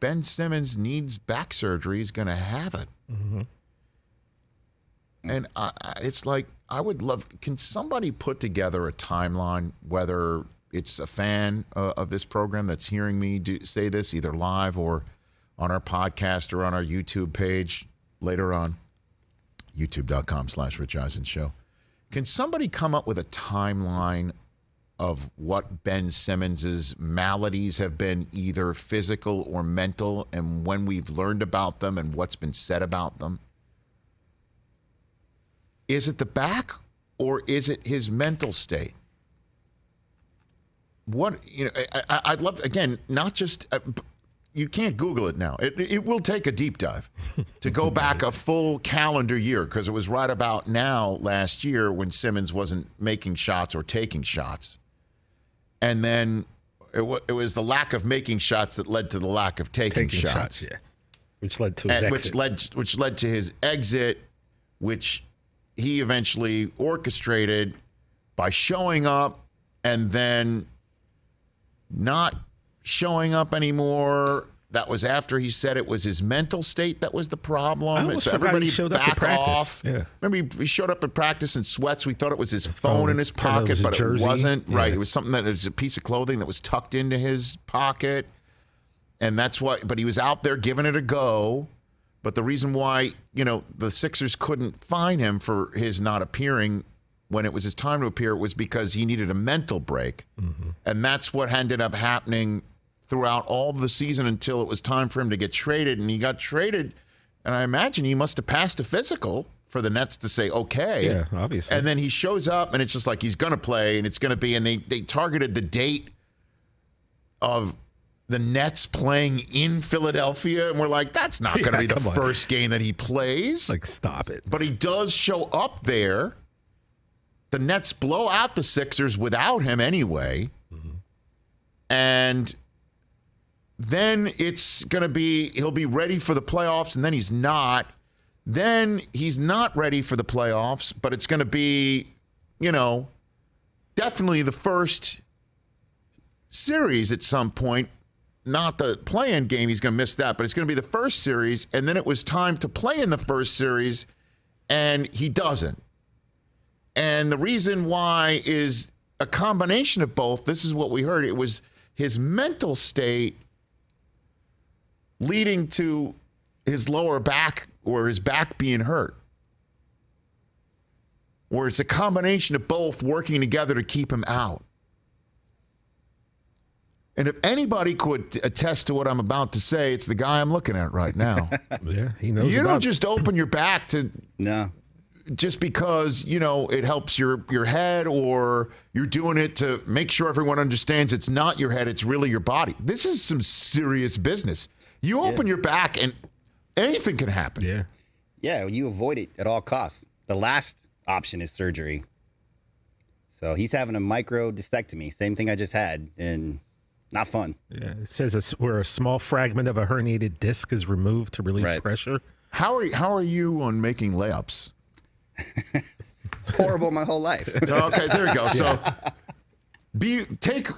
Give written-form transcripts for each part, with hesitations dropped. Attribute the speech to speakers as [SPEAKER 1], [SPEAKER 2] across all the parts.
[SPEAKER 1] Ben Simmons needs back surgery, he's going to have it.
[SPEAKER 2] Mm-hmm.
[SPEAKER 1] And it's like, I would love, can somebody put together a timeline, whether it's a fan of this program that's hearing me say this either live or on our podcast or on our YouTube page later on, youtube.com/Rich Eisen Show. Can somebody come up with a timeline of what Ben Simmons's maladies have been, either physical or mental, and when we've learned about them and what's been said about them? Is it the back or is it his mental state? What, I'd love, again, not just, you can't Google it now. It will take a deep dive to go back a full calendar year, because it was right about now last year when Simmons wasn't making shots or taking shots. And then it was the lack of making shots that led to the lack of taking shots.
[SPEAKER 2] Yeah. Which led to his exit.
[SPEAKER 1] Which led to his exit, which he eventually orchestrated by showing up and then not showing up anymore. That was after he said it was his mental state that was the problem.
[SPEAKER 2] I almost forgot he showed up to practice. Yeah.
[SPEAKER 1] Remember, he showed up at practice in sweats. We thought it was his phone in his pocket, but it wasn't. Yeah. Right. It was something that was a piece of clothing that was tucked into his pocket. And that's why, but he was out there giving it a go. But the reason why, the Sixers couldn't fine him for his not appearing when it was his time to appear was because he needed a mental break. Mm-hmm. And that's what ended up happening throughout all the season until it was time for him to get traded. And he got traded, and I imagine he must have passed a physical for the Nets to say, okay.
[SPEAKER 2] Yeah, obviously.
[SPEAKER 1] And then he shows up, and it's just like he's going to play, and it's going to be, and they targeted the date of the Nets playing in Philadelphia, and we're like, that's not going to be the first game that he plays.
[SPEAKER 2] Like, stop it.
[SPEAKER 1] But he does show up there. The Nets blow out the Sixers without him anyway. Mm-hmm. And then it's going to be, he'll be ready for the playoffs, and then he's not. Then he's not ready for the playoffs, but it's going to be, definitely the first series at some point. Not the play-in game, he's going to miss that, but it's going to be the first series, and then it was time to play in the first series, and he doesn't. And the reason why is a combination of both. This is what we heard. It was his mental state leading to his lower back or his back being hurt. Or it's a combination of both working together to keep him out. And if anybody could attest to what I'm about to say, it's the guy I'm looking at right now.
[SPEAKER 2] Yeah, he knows.
[SPEAKER 1] You don't just open your back to
[SPEAKER 3] no.
[SPEAKER 1] Just because, it helps your head, or you're doing it to make sure everyone understands it's not your head, it's really your body. This is some serious business. You open your back and anything can happen.
[SPEAKER 2] Yeah.
[SPEAKER 3] Yeah, you avoid it at all costs. The last option is surgery. So he's having a microdiscectomy, same thing I just had, and not fun.
[SPEAKER 2] Yeah, it says where a small fragment of a herniated disc is removed to relieve pressure.
[SPEAKER 1] How are you on making layups?
[SPEAKER 3] Horrible my whole life.
[SPEAKER 1] Okay, there we go. So take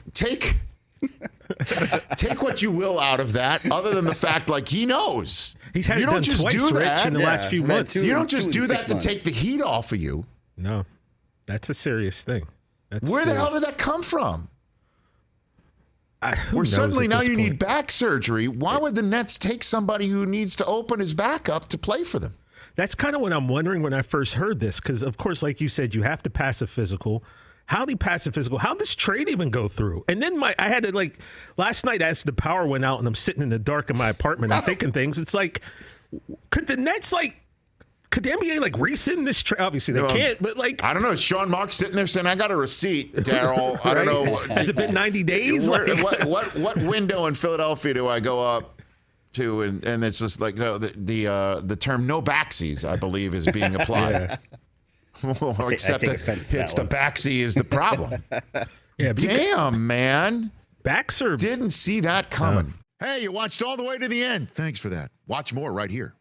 [SPEAKER 1] what you will out of that, other than the fact, like, he knows.
[SPEAKER 2] He's had it done twice, Rich, in the last few months.
[SPEAKER 1] You don't just do that to take the heat off of you.
[SPEAKER 2] No, that's a serious thing.
[SPEAKER 1] Where the hell did that come from? Where suddenly now you need back surgery. Why would the Nets take somebody who needs to open his back up to play for them?
[SPEAKER 2] That's kind of what I'm wondering when I first heard this, because, of course, like you said, you have to pass a physical. How did he pass a physical? How did this trade even go through? And then I had to, last night as the power went out and I'm sitting in the dark in my apartment and thinking things, it's like, could the Nets, could the NBA, rescind this trade? Obviously, they can't, but,
[SPEAKER 1] I don't know. Sean Marks sitting there saying, I got a receipt, Daryl. I don't know.
[SPEAKER 2] Has it been 90 days?
[SPEAKER 1] What window in Philadelphia do I go up to? And it's just the term no backsies, I believe, is being applied. Except that it's the backseat is the problem.
[SPEAKER 2] Yeah,
[SPEAKER 1] damn, man.
[SPEAKER 2] Backs are...
[SPEAKER 1] Didn't see that coming. Hey, you watched all the way to the end. Thanks for that. Watch more right here.